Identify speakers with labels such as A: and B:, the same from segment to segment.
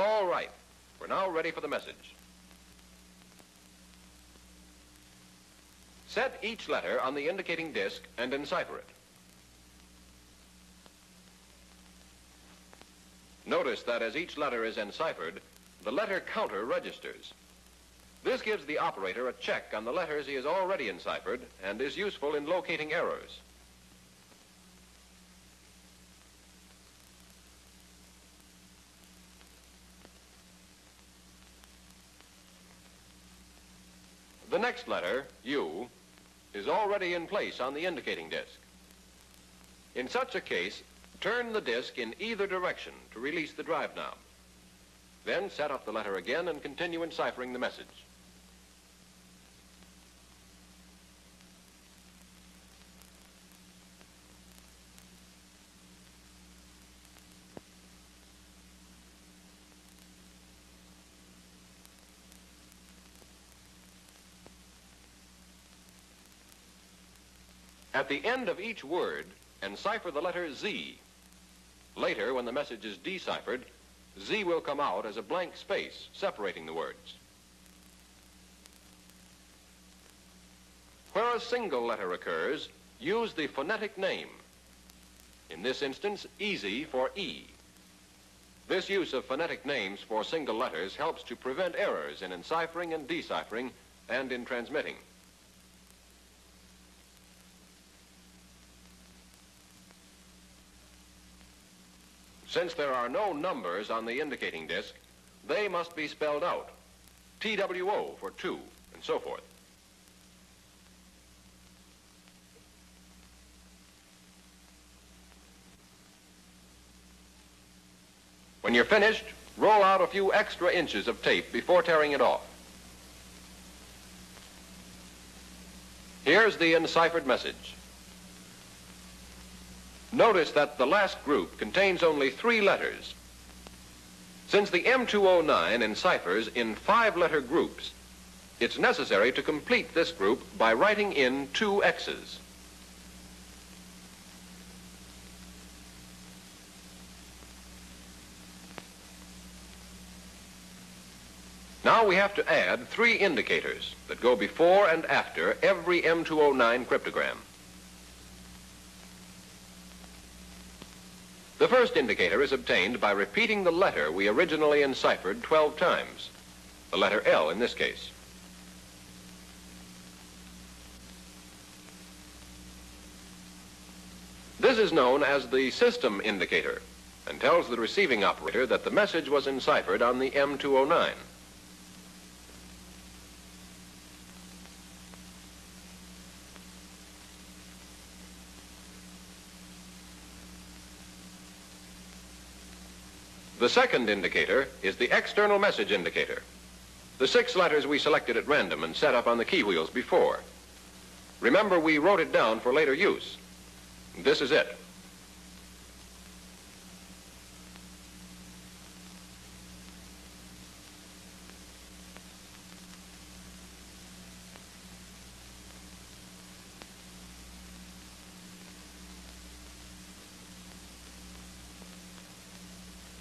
A: All right. We're now ready for the message. Set each letter on the indicating disc and encipher it. Notice that as each letter is enciphered, the letter counter registers. This gives the operator a check on the letters he has already enciphered and is useful in locating errors. The next letter, U, is already in place on the indicating disc. In such a case, turn the disc in either direction to release the drive knob. Then set up the letter again and continue enciphering the message. At the end of each word, encipher the letter Z. Later, when the message is deciphered, Z will come out as a blank space separating the words. Where a single letter occurs, use the phonetic name. In this instance, easy for E. This use of phonetic names for single letters helps to prevent errors in enciphering and deciphering and in transmitting. Since there are no numbers on the indicating disc, they must be spelled out. TWO for 2, and so forth. When you're finished, roll out a few extra inches of tape before tearing it off. Here's the enciphered message. Notice that the last group contains only 3 letters. Since the M209 enciphers in 5-letter groups, it's necessary to complete this group by writing in 2 X's. Now we have to add 3 indicators that go before and after every M209 cryptogram. The first indicator is obtained by repeating the letter we originally enciphered 12 times, the letter L in this case. This is known as the system indicator and tells the receiving operator that the message was enciphered on the M209. The second indicator is the external message indicator. The 6 letters we selected at random and set up on the key wheels before. Remember, we wrote it down for later use. This is it.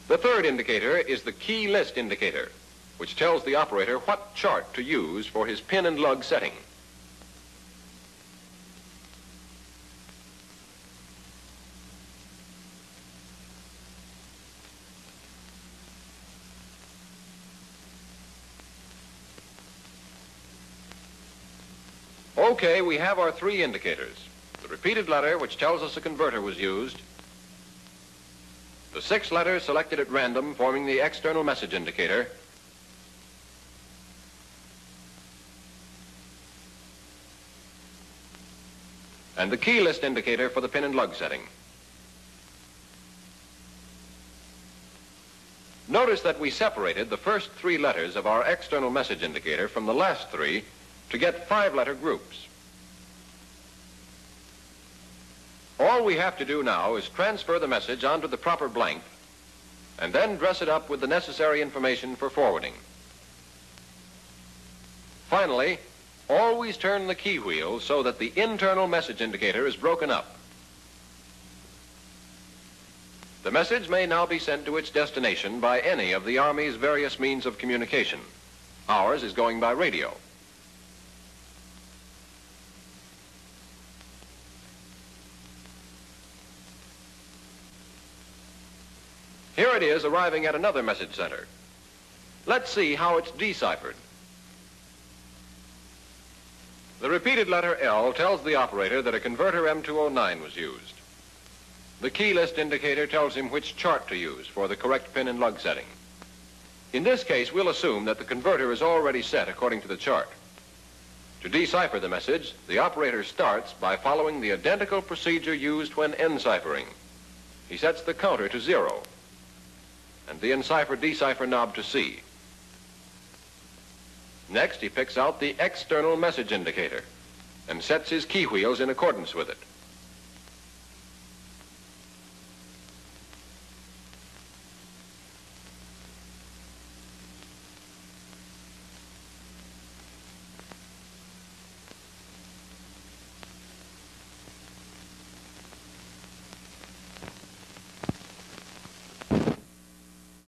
A: The third indicator is the key list indicator, which tells the operator what chart to use for his pin and lug setting. Okay, we have our 3 indicators. The repeated letter, which tells us a converter was used, the 6 letters selected at random forming the external message indicator, and the key list indicator for the pin and lug setting. Notice that we separated the first 3 letters of our external message indicator from the last 3 to get 5-letter groups. All we have to do now is transfer the message onto the proper blank and then dress it up with the necessary information for forwarding. Finally, always turn the key wheel so that the internal message indicator is broken up. The message may now be sent to its destination by any of the Army's various means of communication. Ours is going by radio. Here it is arriving at another message center. Let's see how it's deciphered. The repeated letter L tells the operator that a converter M209 was used. The key list indicator tells him which chart to use for the correct pin and lug setting. In this case, we'll assume that the converter is already set according to the chart. To decipher the message, the operator starts by following the identical procedure used when enciphering. He sets the counter to 0 and the encipher-decipher knob to C. Next, he picks out the external message indicator and sets his key wheels in accordance with it.